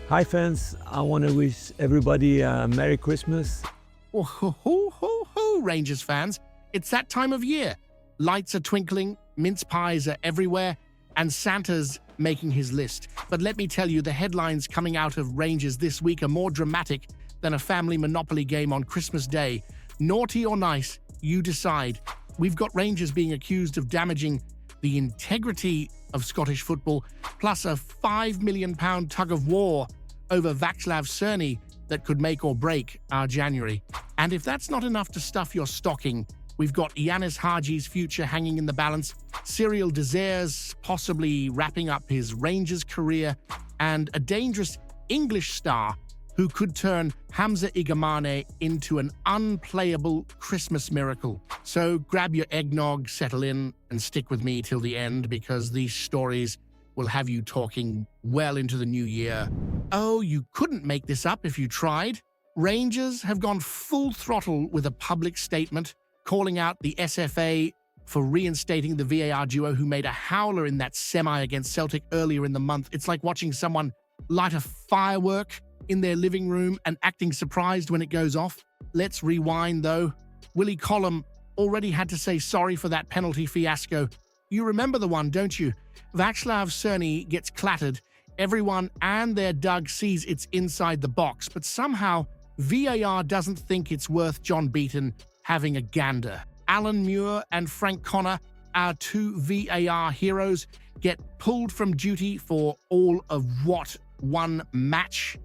Hi fans, I want to wish everybody a Merry Christmas. Oh, ho, ho, ho, ho, Rangers fans. It's that time of year. Lights are twinkling, mince pies are everywhere, and Santa's making his list. But let me tell you, the headlines coming out of Rangers this week are more dramatic than a family Monopoly game on Christmas Day. Naughty or nice, you decide. We've got Rangers being accused of damaging the integrity of Scottish football, plus a £5 million tug of war over Vaclav Cerny that could make or break our January. And if that's not enough to stuff your stocking, we've got Ianis Hagi's future hanging in the balance, Cyril Desairs possibly wrapping up his Rangers career, and a dangerous English star who could turn Hamza Igamane into an unplayable Christmas miracle. So grab your eggnog, settle in, and stick with me till the end, because these stories will have you talking well into the new year. Oh, you couldn't make this up if you tried. Rangers have gone full throttle with a public statement calling out the SFA for reinstating the VAR duo who made a howler in that semi against Celtic earlier in the month. It's like watching someone light a firework in their living room and acting surprised when it goes off. Let's rewind though. Willie Collum already had to say sorry for that penalty fiasco. You remember the one, don't you? Vaclav Cerny gets clattered. Everyone and their Doug sees it's inside the box, but somehow VAR doesn't think it's worth John Beaton having a gander. Alan Muir and Frank Connor, our two VAR heroes, get pulled from duty for all of what, one match?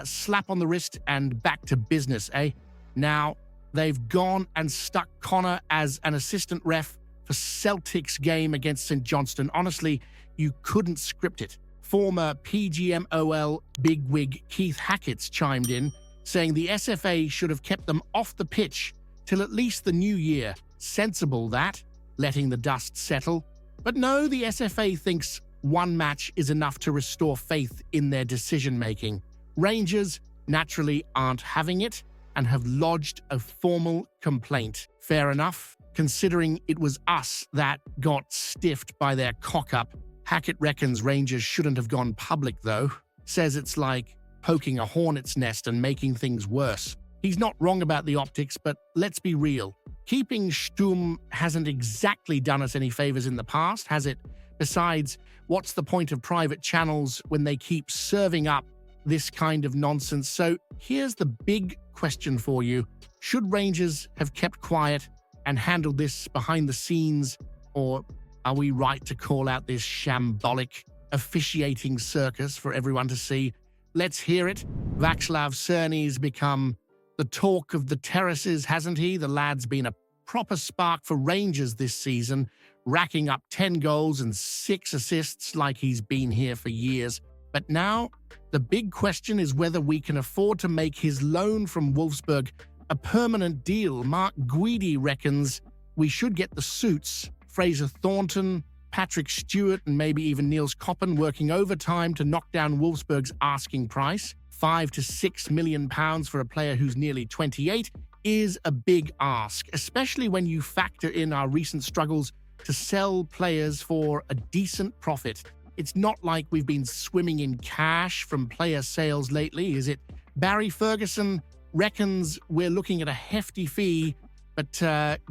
Slap on the wrist and back to business, eh? Now, they've gone and stuck Connor as an assistant ref for Celtic's game against St Johnstone. Honestly, you couldn't script it. Former PGMOL bigwig Keith Hackett's chimed in, saying the SFA should have kept them off the pitch till at least the new year. Sensible that, letting the dust settle. But no, the SFA thinks one match is enough to restore faith in their decision-making. Rangers naturally aren't having it and have lodged a formal complaint. Fair enough, considering it was us that got stiffed by their cock-up. Hackett reckons Rangers shouldn't have gone public, though. Says it's like poking a hornet's nest and making things worse. He's not wrong about the optics, but let's be real. Keeping Sturm hasn't exactly done us any favors in the past, has it? Besides, what's the point of private channels when they keep serving up this kind of nonsense? So here's the big question for you. Should Rangers have kept quiet and handled this behind the scenes, or are we right to call out this shambolic officiating circus for everyone to see? Let's hear it. Vaclav Cerny's become the talk of the terraces, hasn't he? The lad's been a proper spark for Rangers this season, racking up 10 goals and 6 assists like he's been here for years. But now, the big question is whether we can afford to make his loan from Wolfsburg a permanent deal. Mark Guidi reckons we should get the suits, Fraser Thornton, Patrick Stewart, and maybe even Niels Koppen working overtime to knock down Wolfsburg's asking price. £5 to £6 million for a player who's nearly 28 is a big ask, especially when you factor in our recent struggles to sell players for a decent profit. It's not like we've been swimming in cash from player sales lately, is it? Barry Ferguson reckons we're looking at a hefty fee, but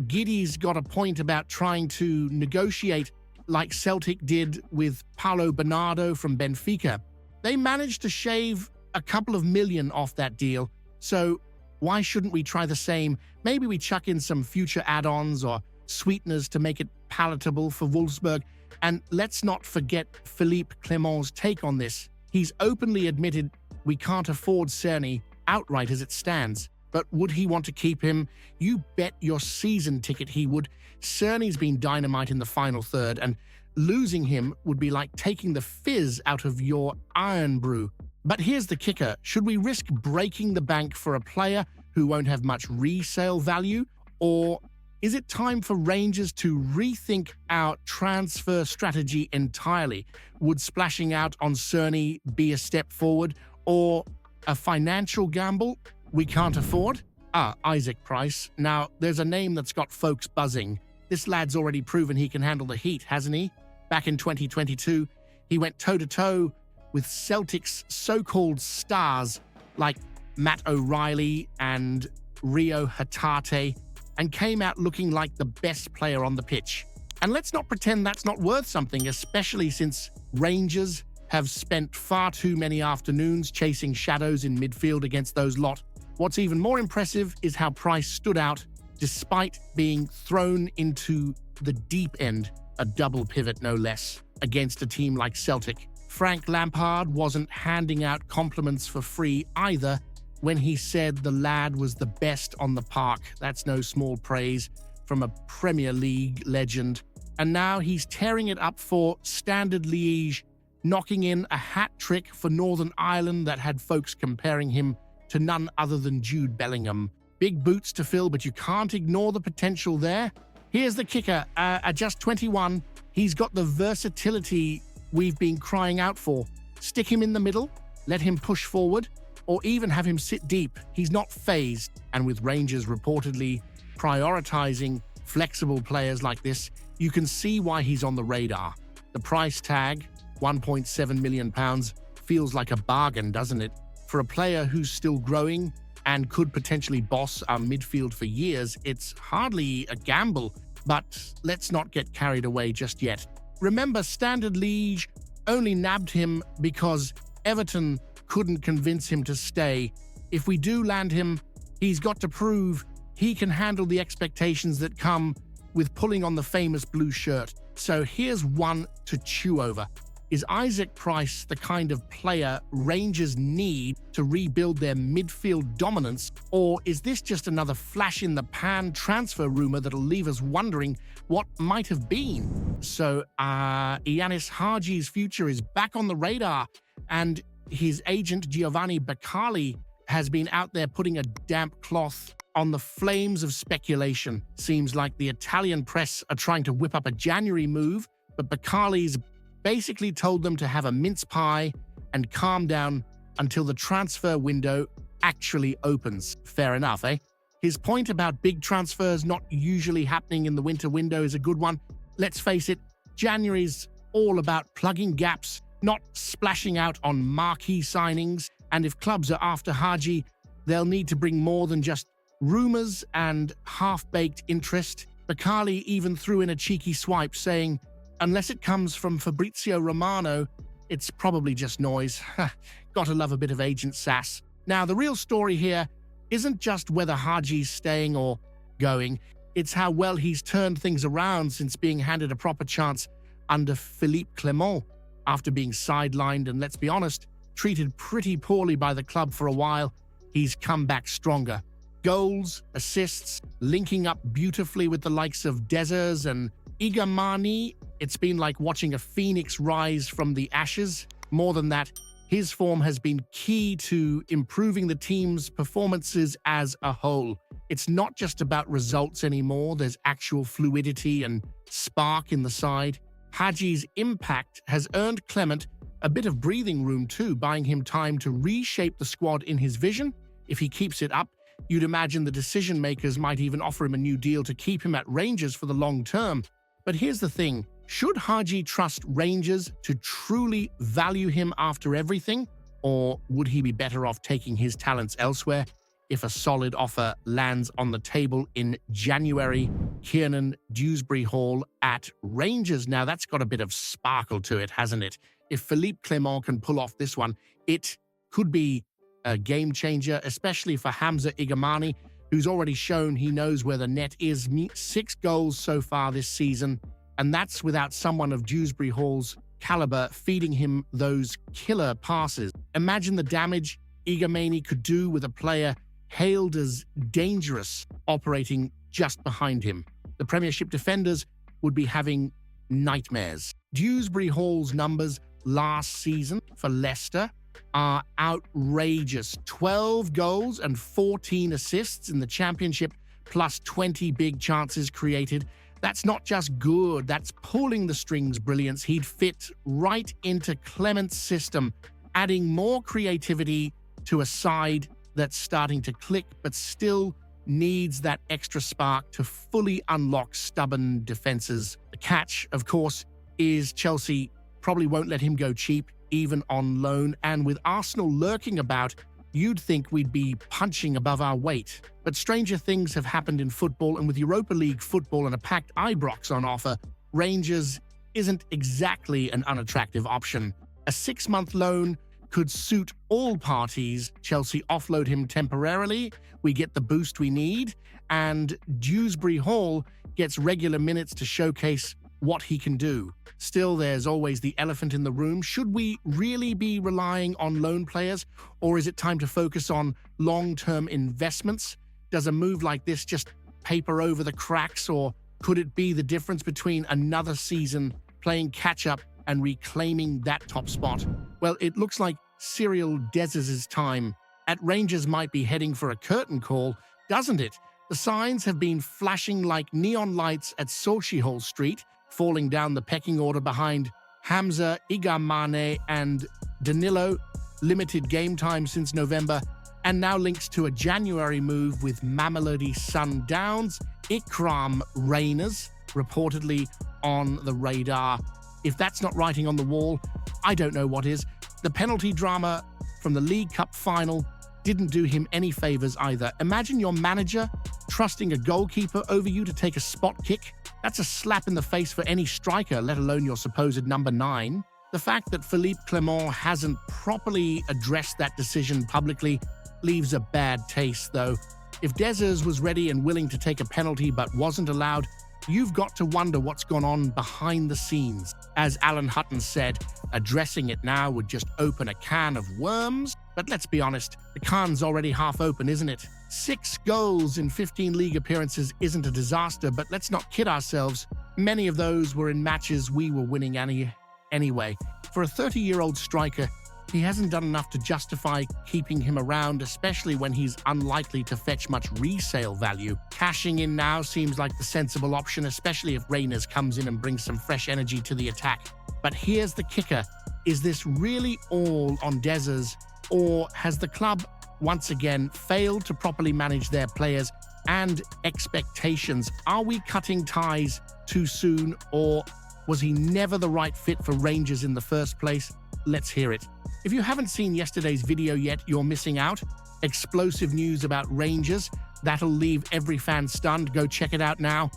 Giddy's got a point about trying to negotiate like Celtic did with Paulo Bernardo from Benfica. They managed to shave a couple of million off that deal, so why shouldn't we try the same? Maybe we chuck in some future add-ons or sweeteners to make it palatable for Wolfsburg. And let's not forget Philippe Clement's take on this. He's openly admitted we can't afford Cerny outright as it stands. But would he want to keep him? You bet your season ticket he would. Cerny's been dynamite in the final third, and losing him would be like taking the fizz out of your iron brew. But here's the kicker. Should we risk breaking the bank for a player who won't have much resale value? Or is it time for Rangers to rethink our transfer strategy entirely? Would splashing out on Cerny be a step forward, or a financial gamble we can't afford? Isaac Price. Now, there's a name that's got folks buzzing. This lad's already proven he can handle the heat, hasn't he? Back in 2022, he went toe-to-toe with Celtic's so-called stars like Matt O'Reilly and Rio Hatate, and came out looking like the best player on the pitch. And let's not pretend that's not worth something, especially since Rangers have spent far too many afternoons chasing shadows in midfield against those lot. What's even more impressive is how Price stood out despite being thrown into the deep end, a double pivot no less, against a team like Celtic. Frank Lampard wasn't handing out compliments for free either when he said the lad was the best on the park. That's no small praise from a Premier League legend. And now he's tearing it up for Standard Liège, knocking in a hat trick for Northern Ireland that had folks comparing him to none other than Jude Bellingham. Big boots to fill, but you can't ignore the potential there. Here's the kicker. At just 21, he's got the versatility we've been crying out for. Stick him in the middle, let him push forward, or even have him sit deep. He's not phased. And with Rangers reportedly prioritizing flexible players like this, you can see why he's on the radar. The price tag, £1.7 million, feels like a bargain, doesn't it? For a player who's still growing and could potentially boss our midfield for years, it's hardly a gamble, but let's not get carried away just yet. Remember, Standard Liège only nabbed him because Everton couldn't convince him to stay. If we do land him, he's got to prove he can handle the expectations that come with pulling on the famous blue shirt. So here's one to chew over. Is Isaac Price the kind of player Rangers need to rebuild their midfield dominance, or is this just another flash-in-the-pan transfer rumor that'll leave us wondering what might have been? So, Ianis Hagi's future is back on the radar, and his agent Giovanni Bacali has been out there putting a damp cloth on the flames of speculation. Seems like the Italian press are trying to whip up a January move, but Bacali's basically told them to have a mince pie and calm down until the transfer window actually opens. Fair enough, eh? His point about big transfers not usually happening in the winter window is a good one. Let's face it, January's all about plugging gaps, not splashing out on marquee signings. And if clubs are after Hagi, they'll need to bring more than just rumors and half-baked interest. Bacali even threw in a cheeky swipe saying, unless it comes from Fabrizio Romano, it's probably just noise. Gotta love a bit of agent sass. Now, the real story here isn't just whether Hagi's staying or going. It's how well he's turned things around since being handed a proper chance under Philippe Clement after being sidelined and, let's be honest, treated pretty poorly by the club for a while. He's come back stronger. Goals, assists, linking up beautifully with the likes of Dezers and Igamani. It's been like watching a phoenix rise from the ashes. More than that, his form has been key to improving the team's performances as a whole. It's not just about results anymore. There's actual fluidity and spark in the side. Hagi's impact has earned Clement a bit of breathing room too, buying him time to reshape the squad in his vision. If he keeps it up, you'd imagine the decision makers might even offer him a new deal to keep him at Rangers for the long term. But here's the thing. Should Hagi trust Rangers to truly value him after everything? Or would he be better off taking his talents elsewhere if a solid offer lands on the table in January? Kieran Dewsbury Hall at Rangers. Now, that's got a bit of sparkle to it, hasn't it? If Philippe Clement can pull off this one, it could be a game changer, especially for Hamza Igamani, who's already shown he knows where the net is. 6 goals so far this season, and that's without someone of Dewsbury Hall's caliber feeding him those killer passes. Imagine the damage Igamani could do with a player hailed as dangerous operating just behind him. The Premiership defenders would be having nightmares. Dewsbury Hall's numbers last season for Leicester are outrageous. 12 goals and 14 assists in the Championship, plus 20 big chances created. That's not just good, that's pulling the strings brilliance. He'd fit right into Clement's system, adding more creativity to a side that's starting to click, but still needs that extra spark to fully unlock stubborn defenses. The catch, of course, is Chelsea probably won't let him go cheap. even on loan, and with Arsenal lurking about, you'd think we'd be punching above our weight. But stranger things have happened in football, and with Europa League football and a packed Ibrox on offer, Rangers isn't exactly an unattractive option. A 6-month loan could suit all parties. Chelsea offload him temporarily, we get the boost we need, and Dewsbury Hall gets regular minutes to showcase what he can do. Still, there's always the elephant in the room. Should we really be relying on loan players, or is it time to focus on long-term investments? Does a move like this just paper over the cracks, or could it be the difference between another season playing catch-up and reclaiming that top spot? Well, it looks like Cyril Dessers' time at Rangers might be heading for a curtain call, doesn't it? The signs have been flashing like neon lights at Solihull Street, falling down the pecking order behind Hamza, Igamane, and Danilo. Limited game time since November, and now links to a January move with Mamelodi Sundowns. Ikram Reyners reportedly on the radar. If that's not writing on the wall, I don't know what is. The penalty drama from the League Cup final didn't do him any favors either. Imagine your manager trusting a goalkeeper over you to take a spot kick. That's a slap in the face for any striker, let alone your supposed number 9. The fact that Philippe Clement hasn't properly addressed that decision publicly leaves a bad taste, though. If Dessers was ready and willing to take a penalty but wasn't allowed, you've got to wonder what's gone on behind the scenes. As Alan Hutton said, addressing it now would just open a can of worms. But let's be honest, the can's already half open, isn't it? 6 goals in 15 league appearances isn't a disaster, but let's not kid ourselves. Many of those were in matches we were winning anyway. For a 30-year-old striker, he hasn't done enough to justify keeping him around, especially when he's unlikely to fetch much resale value. Cashing in now seems like the sensible option, especially if Reyners comes in and brings some fresh energy to the attack. But here's the kicker. Is this really all on Dessers, or has the club once again failed to properly manage their players and expectations? Are we cutting ties too soon, or was he never the right fit for Rangers in the first place? Let's hear it. If you haven't seen yesterday's video yet, you're missing out. Explosive news about Rangers. That'll leave every fan stunned. Go check it out now.